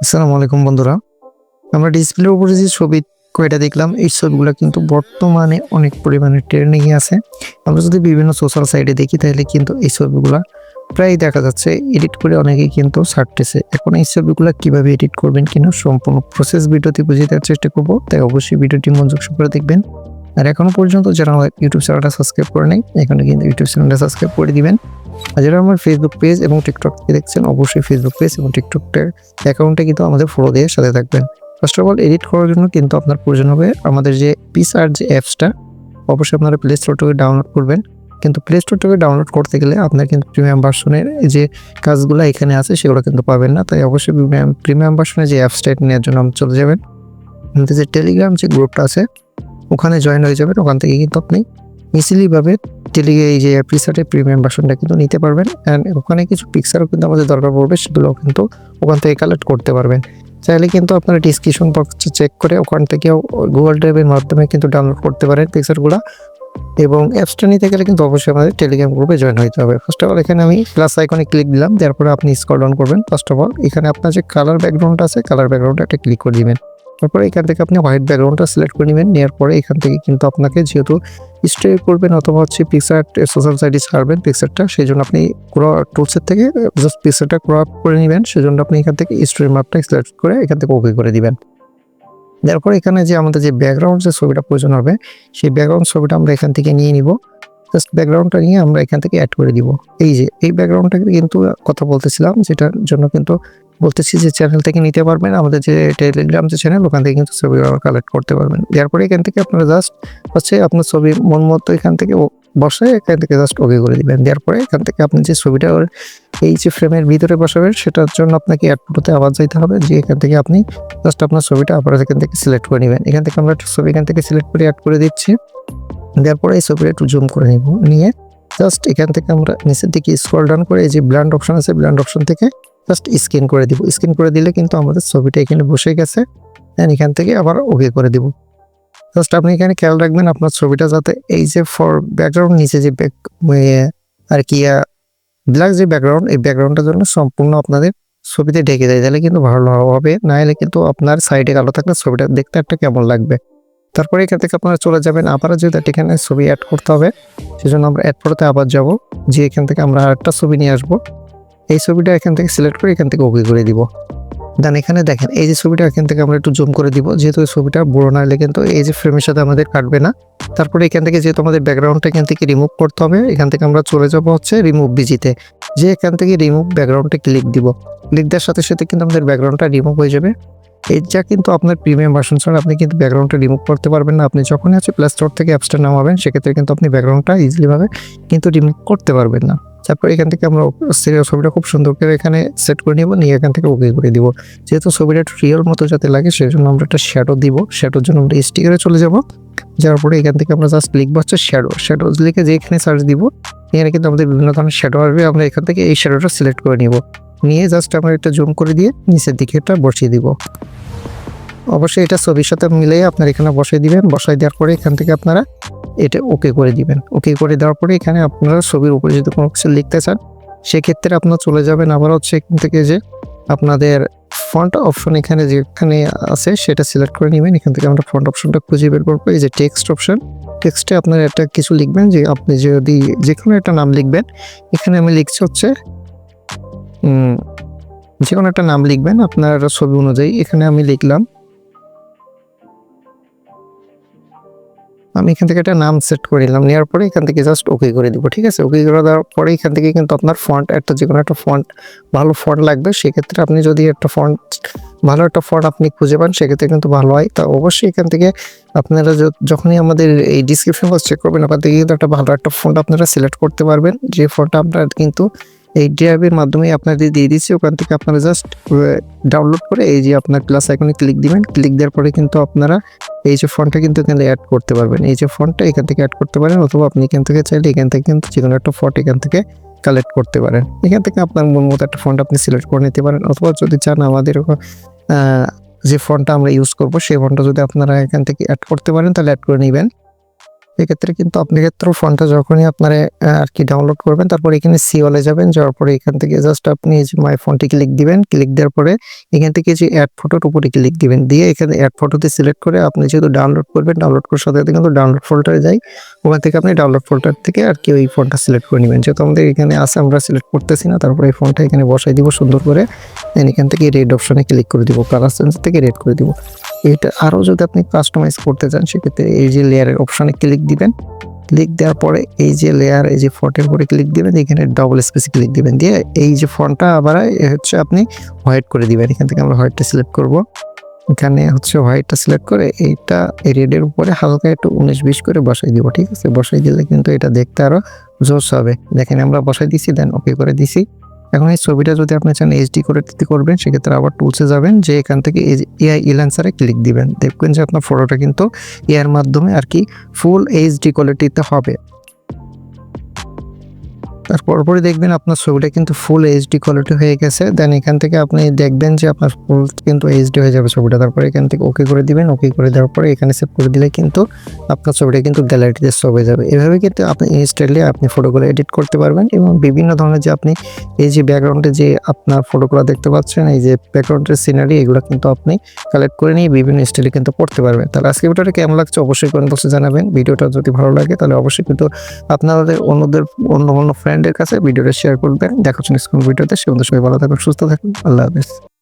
আসসালামু আলাইকুম বন্ধুরা। আমরা ডিসপ্লের উপরে যে ছবি কয়টা দেখলাম, এই ছবিগুলো কিন্তু বর্তমানে অনেক পরিমাণে ট্রেন্ডিং এ আছে। আমরা যদি বিভিন্ন সোশ্যাল সাইটে দেখি তাহলে কিন্তু এই ছবিগুলা প্রায় দেখা যাচ্ছে এডিট করে অনেকেই কিন্তু ছাড়তেছে। এখন এই ছবিগুলা কিভাবে এডিট করবেন কিনা সম্পূর্ণ প্রসেস ভিডিওতে বুঝিয়ে দেওয়ার চেষ্টা করব। তাই অবশ্যই ভিডিওটি মনোযোগ সহকারে দেখবেন। আর এখনো পর্যন্ত যারা আমার ইউটিউব চ্যানেলটা সাবস্ক্রাইব করে নাই, এখানে কিন্তু ইউটিউব চ্যানেলটা সাবস্ক্রাইব করে দিবেন। আর যারা আমার ফেসবুক পেজ এবং টিকটক থেকে দেখছেন, অবশ্যই ফেসবুক পেজ এবং টিকটকের অ্যাকাউন্টে কিন্তু আমাদের ফলো দিয়ে সাথে থাকবেন। ফার্স্ট অফ অল এডিট করার জন্য কিন্তু আপনার প্রয়োজন হবে আমাদের যে পিক্সার্ট যে অ্যাপসটা, অবশ্যই আপনারা প্লে স্টোর থেকে ডাউনলোড করবেন। কিন্তু প্লে স্টোর থেকে ডাউনলোড করতে গেলে আপনার কিন্তু প্রিমিয়াম ভার্সনের যে কাজগুলো এখানে আছে সেগুলো কিন্তু পাবেন না। তাই অবশ্যই প্রিমিয়াম ভার্সনের যে অ্যাপসটা নেওয়ার জন্য আপনি চলে যাবেন। আমাদের যে টেলিগ্রাম যে গ্রুপটা আছে ওখানে জয়েন হয়ে যাবেন। ওখান থেকে কিন্তু আপনি ইজিলিভাবে এই যে পিক্সার্টের প্রিমিয়াম ভার্সনটা কিন্তু নিতে পারবেন। অ্যান্ড ওখানে কিছু পিকচারও কিন্তু আমাদের দরকার পড়বে, সেগুলোও কিন্তু ওখান থেকে কালেক্ট করতে পারবেন। চাইলে কিন্তু আপনারা ডিসক্রিপশন বক্সে চেক করে ওখান থেকেও গুগল ড্রাইভের মাধ্যমে কিন্তু ডাউনলোড করতে পারেন পিকচারগুলো। এবং অ্যাপসটা নিতে গেলে কিন্তু অবশ্যই আমাদের টেলিগ্রাম গ্রুপে জয়েন হতে হবে। ফার্স্ট অফ অল এখানে আমি প্লাস আইকনে ক্লিক দিলাম, তারপরে আপনি স্ক্রল ডাউন করবেন। ফার্স্ট অফ অল এখানে আপনার যে কালার ব্যাকগ্রাউন্ড আছে, কালার ব্যাকগ্রাউন্ডটা একটা ক্লিক করে দিবেন। তারপরে এখান থেকে আপনি হোয়াইট ব্যাকগ্রাউন্ডটা সিলেক্ট করে নেবেন। নেওয়ার পরে এখান থেকে কিন্তু আপনাকে যেহেতু স্টোরি করবেন অথবা পিক্সার্ট সোশ্যাল সাইটে ছাড়বেন পিক্সারটা, সেই জন্য আপনি টুলসের থেকে জাস্ট পিক্সারটা ক্রপ করে নেবেন। সেজন্য আপনি এখান থেকে স্টোরি মাপটা সিলেক্ট করে এখান থেকে ওকে করে দিবেন। তারপর এখানে যে আমাদের যে ব্যাকগ্রাউন্ড যে ছবিটা প্রয়োজন হবে, সেই ব্যাকগ্রাউন্ড ছবিটা আমরা এখান থেকে নিয়ে নিব। জাস্ট ব্যাকগ্রাউন্ডটা নিয়ে আমরা এখান থেকে অ্যাড করে দিব। এই যে এই ব্যাকগ্রাউন্ডটা কিন্তু কথা বলতেছিলাম, যেটার জন্য কিন্তু বলতেছি যে চ্যানেল থেকে নিতে পারবেন। আমাদের যে টেলিগ্রাম যে চ্যানেল, ওখান থেকে কিন্তু ছবি কালেক্ট করতে পারবেন। এরপরে এখান থেকে আপনারা জাস্ট আপনার ছবি মন মতো এখান থেকে বসায় এখান থেকে জাস্ট ওকে করে দিবেন। দেওয়ার পরে এখান থেকে আপনি যে ছবিটা এই যে ফ্রেমের ভিতরে বসাবেন, সেটার জন্য আপনাকে অ্যাড ফটোতে আবার যাইতে হবে। যে এখান থেকে আপনি জাস্ট আপনার ছবিটা আবার এখান থেকে সিলেক্ট করে নেবেন। এখান থেকে আমরা একটা ছবি এখান থেকে সিলেক্ট করে অ্যাড করে দিচ্ছি। দেওয়ার পরে এই ছবিটা একটু জুম করে নিব। নিয়ে জাস্ট এখান থেকে আমরা নিচের দিকে স্ক্রল ডাউন করে এই যে ব্ল্যান্ড অপশন আছে, ব্ল্যান্ড অপশন থেকে জাস্ট স্ক্যান করে দিব। স্ক্যান করে দিলে কিন্তু আমাদের ছবিটা এখানে বসে গেছে। দেন এখান থেকে আবার ওকে করে দিব। জাস্ট আপনি এখানে খেয়াল রাখবেন আপনার ছবিটা যাতে এই যে ফর ব্যাকগ্রাউন্ড নিচে যে আর কি ব্ল্যাক যে ব্যাকগ্রাউন্ড, এই ব্যাকগ্রাউন্ডটার জন্য সম্পূর্ণ আপনাদের ছবিতে ঢেকে দেয়, তাহলে কিন্তু ভালো হবে। না হলে কিন্তু আপনার সাইডে কালো থাকলে ছবিটা দেখতে একটা কেমন লাগবে। তারপরে এখান থেকে আপনারা চলে যাবেন। আবারও যেহেতু এখানে ছবি অ্যাড করতে হবে, সেজন্য আমরা অ্যাড করতে আবার যাব। যে এখান থেকে আমরা আরেকটা ছবি নিয়ে আসবো। এই ছবিটা এখান থেকে সিলেক্ট করে এখান থেকে ওকে করে দিব। দেন এখানে দেখেন এই যে ছবিটা এখান থেকে আমরা একটু জুম করে দিব, যেহেতু এই ছবিটা বড় না হলে কিন্তু এই যে ফ্রেমের সাথে আমাদের কাটবে না। তারপরে এখান থেকে যেহেতু আমাদের ব্যাকগ্রাউন্ডটা এখান থেকে রিমুভ করতে হবে, এখান থেকে আমরা চলে যাব রিমুভ বিজিতে। যে এখান থেকে রিমুভ ব্যাকগ্রাউন্ডে ক্লিক দিব। ক্লিক দেওয়ার সাথে সাথে কিন্তু আমাদের ব্যাকগ্রাউন্ডটা রিমুভ হয়ে যাবে। এটা কিন্তু আপনার প্রিমিয়াম ভার্সন ছাড়া আপনি কিন্তু ব্যাকগ্রাউন্ডটা রিমুভ করতে পারবেন না। আপনি যখনই প্লে স্টোর থেকে অ্যাপসটা নামাবেন, সেক্ষেত্রে কিন্তু আপনি ব্যাকগ্রাউন্ডটা ইজিলিভাবে কিন্তু রিমুভ করতে পারবেন না। তারপর এখান থেকে আমরা ছবিটা খুব সুন্দর করে এখানে সেট করে নিব, নিয়ে এখান থেকে ওকে করে দিব। যেহেতু ছবিটা একটু রিয়েল মতো যাতে লাগে, সেই জন্য আমরা একটা শ্যাডো দিব। শ্যাডোর জন্য আমরা স্টিকারে চলে যাব। যাওয়ার পরে এখান থেকে আমরা জাস্ট লিখবো শ্যাডো লিখে যে এখানে সার্চ দিব, এখানে কিন্তু আমাদের বিভিন্ন ধরনের শ্যাডো আসবে। আমরা এখান থেকে এই শ্যাডোটা সিলেক্ট করে নিব। নিয়ে জাস্ট আমরা এটা জুম করে দিয়ে নিচের দিকে এটা বসিয়ে দিব। অবশ্যই এটা ছবির সাথে মিলিয়ে আপনারা এখানে বসাই দিবেন। বসাই দেওয়ার পরে এখান থেকে আপনারা এটা ওকে করে দিবেন। ওকে করে দেওয়ার পরে এখানে আপনারা ছবির উপরে যদি কোনো কিছু লিখতে চান, সেক্ষেত্রে আপনারা চলে যাবেন আবার এখান থেকে যে আপনাদের ফন্ট অপশন এখানে যেখানে আছে সেটা সিলেক্ট করে নেবেন। এখান থেকে আমরা ফন্ট অপশনটা খুঁজে বের করবো। এই যে টেক্সট অপশন, টেক্সটে আপনারা একটা কিছু লিখবেন। যে আপনি যদি যে কোনো একটা নাম লিখবেন, এখানে আমি লিখছি যে কোনো একটা নাম লিখবেন আপনার ছবি অনুযায়ী। এখানে আমি লিখলাম, আমি এখান থেকে একটা নাম সেট করে নিলাম। নেওয়ার পরে এখান থেকে জাস্ট ওকে করে দিব। ঠিক আছে, ওকে করে দেওয়ার পরে এখান থেকে কিন্তু আপনার ফন্ট যে কোনো একটা ফন্ট, ভালো ফন্ট লাগবে। সেক্ষেত্রে আপনি যদি ভালো একটা ফন্ট আপনি খুঁজে পান, সেক্ষেত্রে কিন্তু ভালো হয়। তা অবশ্যই এখান থেকে আপনারা যখনই আমাদের এই ডিসক্রিপশন বক্স চেক করবেন, আপনার থেকে কিন্তু একটা ভালো একটা ফন্ট আপনারা সিলেক্ট করতে পারবেন। যে ফন্টটা আপনার কিন্তু এই ড্রাইভের মাধ্যমে আপনাদের দিয়ে দিচ্ছি। ওখান থেকে আপনারা জাস্ট ডাউনলোড করে এই যে আপনার প্লাস আইকনে ক্লিক দিবেন। ক্লিক দেওয়ার পরে কিন্তু আপনারা এই যে ফন্টটা কিন্তু এখানে অ্যাড করতে পারবেন। এই যে ফন্টটা এখান থেকে অ্যাড করতে পারেন, অথবা আপনি এখান থেকে চাইলে এখান থেকে কিন্তু যে কোনো একটা ফন্ট এখান থেকে কালেক্ট করতে পারেন। এখান থেকে আপনার মন মতো একটা ফন্ট আপনি সিলেক্ট করে নিতে পারেন। অথবা যদি চান আমাদের যে ফন্টটা আমরা ইউজ করব, সেই ফন্টটা যদি আপনারা এখান থেকে অ্যাড করতে পারেন, তাহলে অ্যাড করে নেবেন। এক্ষেত্রে কিন্তু আপনি ক্ষেত্রে ফোনটা যখনই আপনারা আর কি ডাউনলোড করবেন, তারপর এখানে সি ওয়ালে যাবেন, যাওয়ার পরে এখান থেকে জাস্ট আপনি এই যে মাই ফোনটি ক্লিক দিবেন। ক্লিক দেওয়ার পরে এখান থেকে যে অ্যাড ফটোর উপরে ক্লিক দিবেন, দিয়ে এখানে অ্যাড ফটোতে সিলেক্ট করে আপনি যেহেতু ডাউনলোড করবেন, ডাউনলোড করার সাথে সাথে কিন্তু ডাউনলোড ফোল্ডারে যাই, ওখান থেকে আপনি ডাউনলোড ফোল্ডার থেকে আর কি ওই ফোনটা সিলেক্ট করে নেবেন। যেহেতু আমাদের এখানে আছে, আমরা সিলেক্ট করতেছি না, তারপরে এই ফোনটা এখানে বসাই দিব সুন্দর করে। দেন এখান থেকে রেড অপশনে ক্লিক করে দিব, কালার চেঞ্জ থেকে রেড করে দিব। এটা আরও যদি আপনি কাস্টমাইজ করতে চান, সেক্ষেত্রে এই যে লেয়ারের অপশনে ক্লিক দিবেন। ক্লিক দেওয়ার পরে এই যে লেয়ার, এই যে ফন্টের উপরে ক্লিক দিবেন, এখানে ডবল স্পেসে ক্লিক দিবেন, দিয়ে এই যে ফন্টটা আবার হচ্ছে আপনি হোয়াইট করে দিবেন। এখান থেকে আমরা হোয়াইটটা সিলেক্ট করব। এখানে হচ্ছে হোয়াইটটা সিলেক্ট করে এইটা রেডের উপরে হালকা একটু 19-20 করে বসাই দিব। ঠিক আছে, বসাই দিলে কিন্তু এটা দেখতে আরো জোস হবে। দেখেন আমরা বসাই দিছি, দেন ওকে করে দিছি। এখন এই ছবিটা যদি আপনি চান এইচডি করে দিতে করবেন, সেক্ষেত্রে আবার টুলসে যাবেন, যে এখান থেকে এআই ইলান্সারে ক্লিক দিবেন। দেখবেন যে আপনার ফটোটা কিন্তু এর মাধ্যমে আর কি ফুল এইচডি কোয়ালিটিতে হবে। তারপরে দেখবেন আপনার ছবিটা কিন্তু ফুল এইচডি কোয়ালিটি হয়ে গেছে। দেন এখান থেকে আপনি দেখবেন যে আপনার ফুল কিন্তু এইচডি হয়ে যাবে ছবিটা। তারপরে এখান থেকে ওকে করে দিবেন। ওকে করে দেওয়ার পরে এখানে সেভ করে দিলে কিন্তু আপনার ছবিটা কিন্তু গ্যালারিতে সেভ হয়ে যাবে। এভাবে কিন্তু আপনি ইনস্ট্যান্টলি আপনি ফটোগুলো এডিট করতে পারবেন, এবং বিভিন্ন ধরনের যে আপনি এই যে ব্যাকগ্রাউন্ডে যে আপনার ফটোগুলো দেখতে পাচ্ছেন, এই যে ব্যাকগ্রাউন্ডের সিনারি, এগুলো কিন্তু আপনি কালেক্ট করে নিয়ে বিভিন্ন স্টাইলে কিন্তু করতে পারবেন। তাহলে আজকে ভিডিওটা কেমন লাগছে অবশ্যই কমেন্ট বক্সে জানাবেন। ভিডিওটা যদি ভালো লাগে তাহলে অবশ্যই কিন্তু আপনাদের অন্য ফ্রেন্ডের কাছে ভিডিওটা শেয়ার করবেন। দেখা হচ্ছে নেক্সট কোন ভিডিওতে। সে সবাই ভালো থাকুন, সুস্থ থাকুন। আল্লাহ হাফেজ।